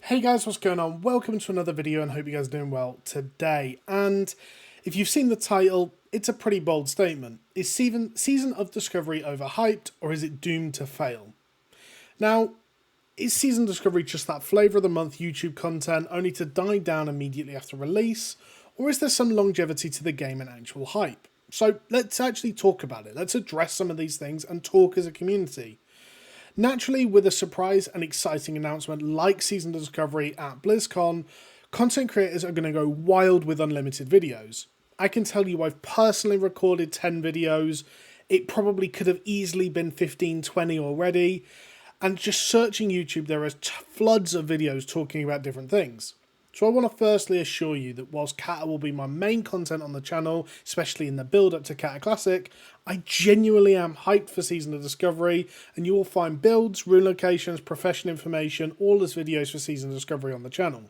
Hey guys, what's going on? Welcome to another video and hope you guys are doing well today. And if you've seen the title, it's a pretty bold statement. Is Season of Discovery overhyped or is it doomed to fail? Now, is Season Discovery just that flavour of the month YouTube content only to die down immediately after release? Or is there some longevity to the game and actual hype? So let's actually talk about it. Let's address some of these things and talk as a community. Naturally, with a surprise and exciting announcement like Season Discovery at BlizzCon, content creators are going to go wild with unlimited videos. I can tell you I've personally recorded 10 videos, it probably could have easily been 15, 20 already, and just searching YouTube there are floods of videos talking about different things. So I want to firstly assure you that whilst Kata will be my main content on the channel, especially in the build up to Kata Classic, I genuinely am hyped for Season of Discovery, and you will find builds, rune locations, profession information, all as videos for Season of Discovery on the channel.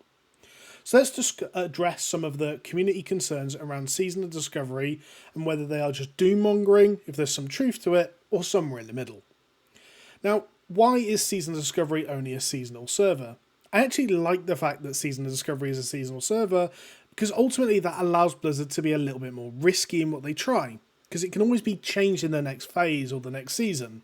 So let's just address some of the community concerns around Season of Discovery and whether they are just doom mongering, if there's some truth to it, or somewhere in the middle. Now, why is Season of Discovery only a seasonal server? I actually like the fact that Season of Discovery is a seasonal server because ultimately that allows Blizzard to be a little bit more risky in what they try, because it can always be changed in the next phase or the next season.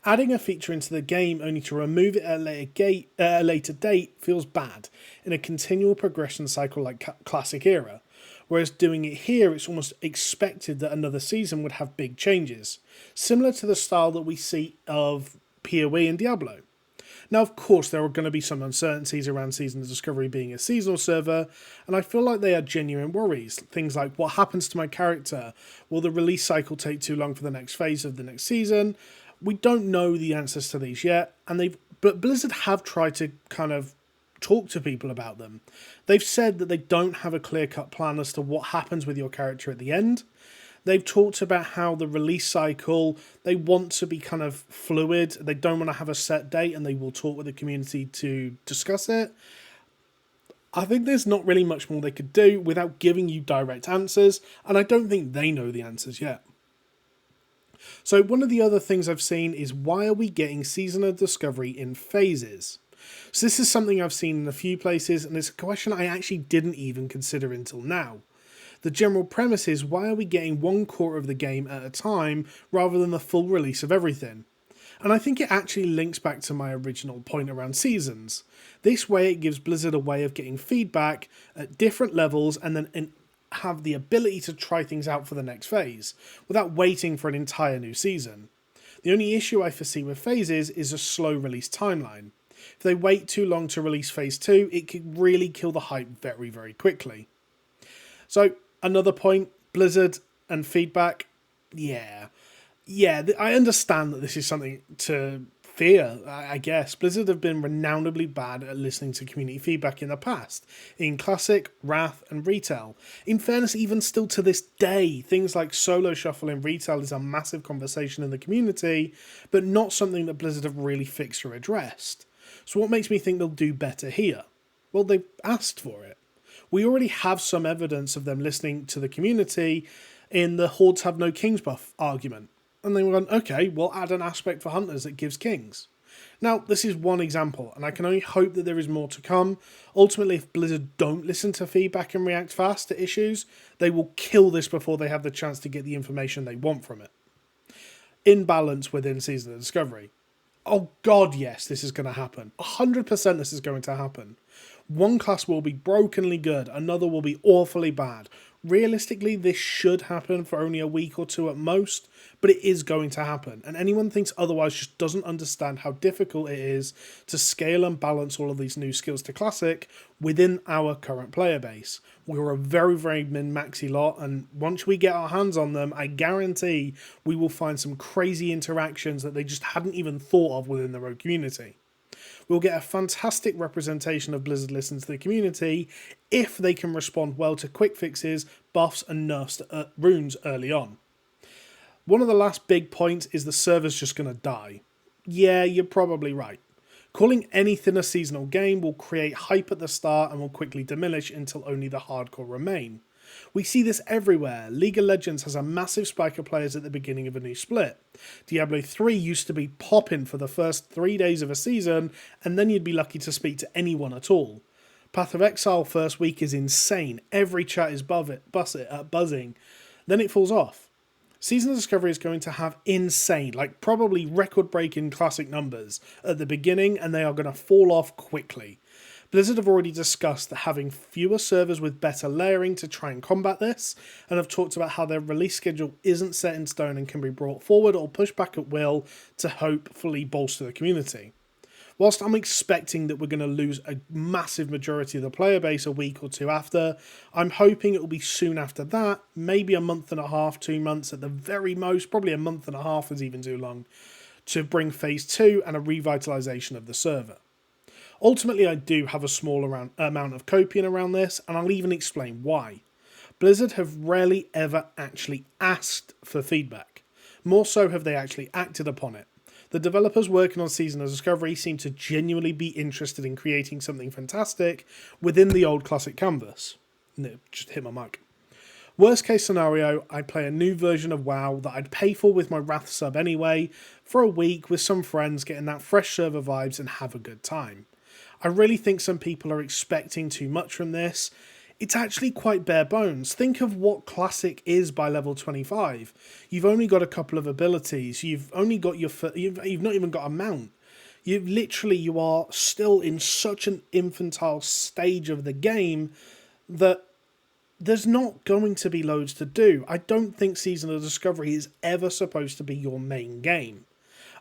Adding a feature into the game only to remove it at a later date feels bad in a continual progression cycle like Classic Era, whereas doing it here it's almost expected that another season would have big changes, similar to the style that we see of PoE and Diablo. Now, of course, there are going to be some uncertainties around Season of Discovery being a seasonal server, and I feel like they are genuine worries. Things like, what happens to my character? Will the release cycle take too long for the next phase of the next season? We don't know the answers to these yet, but Blizzard have tried to kind of talk to people about them. They've said that they don't have a clear-cut plan as to what happens with your character at the end. They've talked about how the release cycle, they want to be kind of fluid. They don't want to have a set date, and they will talk with the community to discuss it. I think there's not really much more they could do without giving you direct answers, and I don't think they know the answers yet. So one of the other things I've seen is, why are we getting Season of Discovery in phases? So this is something I've seen in a few places, and it's a question I actually didn't even consider until now. The general premise is, why are we getting 1/4 of the game at a time rather than the full release of everything? And I think it actually links back to my original point around seasons. This way it gives Blizzard a way of getting feedback at different levels and then have the ability to try things out for the next phase, without waiting for an entire new season. The only issue I foresee with phases is a slow release timeline. If they wait too long to release phase 2, it could really kill the hype very, very quickly. So, another point, Blizzard and feedback, yeah, I understand that this is something to fear, I guess. Blizzard have been renownedly bad at listening to community feedback in the past, in Classic, Wrath, and Retail. In fairness, even still to this day, things like solo shuffle in Retail is a massive conversation in the community, but not something that Blizzard have really fixed or addressed. So what makes me think they'll do better here? Well, they've asked for it. We already have some evidence of them listening to the community in the Hordes have no kings buff argument. And they went, okay, we'll add an aspect for hunters that gives kings. Now, this is one example, and I can only hope that there is more to come. Ultimately, if Blizzard don't listen to feedback and react fast to issues, they will kill this before they have the chance to get the information they want from it. In balance within Season of Discovery. Oh god, yes, this is going to happen. 100% this is going to happen. One class will be brokenly good, another will be awfully bad. Realistically, this should happen for only a week or two at most, but it is going to happen, and anyone who thinks otherwise just doesn't understand how difficult it is to scale and balance all of these new skills to Classic within our current player base. We're a very, very min-maxy lot, and once we get our hands on them, I guarantee we will find some crazy interactions that they just hadn't even thought of within their own community. We'll get a fantastic representation of Blizzard listening to the community if they can respond well to quick fixes, buffs, and nerfs to runes early on. One of the last big points is the server's just going to die. Yeah, you're probably right. Calling anything a seasonal game will create hype at the start and will quickly diminish until only the hardcore remain. We see this everywhere. League of Legends has a massive spike of players at the beginning of a new split. Diablo 3 used to be popping for the first 3 days of a season, and then you'd be lucky to speak to anyone at all. Path of Exile first week is insane. Every chat is buzzing. Then it falls off. Season of Discovery is going to have insane, like probably record-breaking classic numbers at the beginning, and they are going to fall off quickly. Blizzard have already discussed that having fewer servers with better layering to try and combat this, and have talked about how their release schedule isn't set in stone and can be brought forward or pushed back at will to hopefully bolster the community. Whilst I'm expecting that we're going to lose a massive majority of the player base a week or two after, I'm hoping it will be soon after that, maybe a month and a half, 2 months at the very most, probably a month and a half is even too long, to bring Phase 2 and a revitalisation of the server. Ultimately, I do have a small amount of copium around this, and I'll even explain why. Blizzard have rarely ever actually asked for feedback. More so have they actually acted upon it. The developers working on Season of Discovery seem to genuinely be interested in creating something fantastic within the old classic canvas. No, just hit my mic. Worst case scenario, I'd play a new version of WoW that I'd pay for with my Wrath sub anyway, for a week with some friends, getting that fresh server vibes and have a good time. I really think some people are expecting too much from this. It's actually quite bare bones. Think of what Classic is by level 25. You've only got a couple of abilities. You've only got you've not even got a mount. You are still in such an infantile stage of the game that there's not going to be loads to do. I don't think Season of Discovery is ever supposed to be your main game.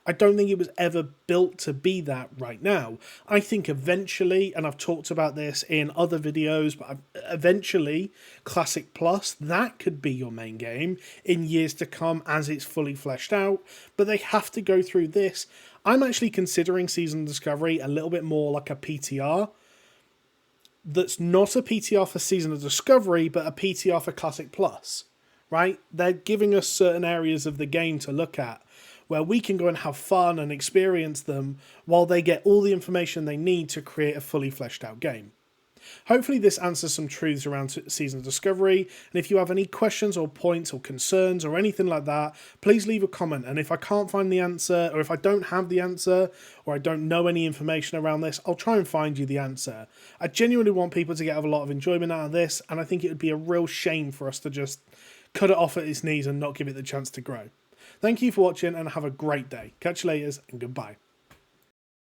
I don't think it was ever built to be that right now. I think eventually, and I've talked about this in other videos, but eventually, Classic Plus, that could be your main game in years to come as it's fully fleshed out, but they have to go through this. I'm actually considering Season of Discovery a little bit more like a PTR. That's not a PTR for Season of Discovery, but a PTR for Classic Plus, right? They're giving us certain areas of the game to look at, where we can go and have fun and experience them while they get all the information they need to create a fully fleshed out game. Hopefully this answers some truths around Season of Discovery, and if you have any questions or points or concerns or anything like that, please leave a comment, and if I can't find the answer, or if I don't have the answer, or I don't know any information around this, I'll try and find you the answer. I genuinely want people to get a lot of enjoyment out of this, and I think it would be a real shame for us to just cut it off at its knees and not give it the chance to grow. Thank you for watching and have a great day. Catch you later and goodbye.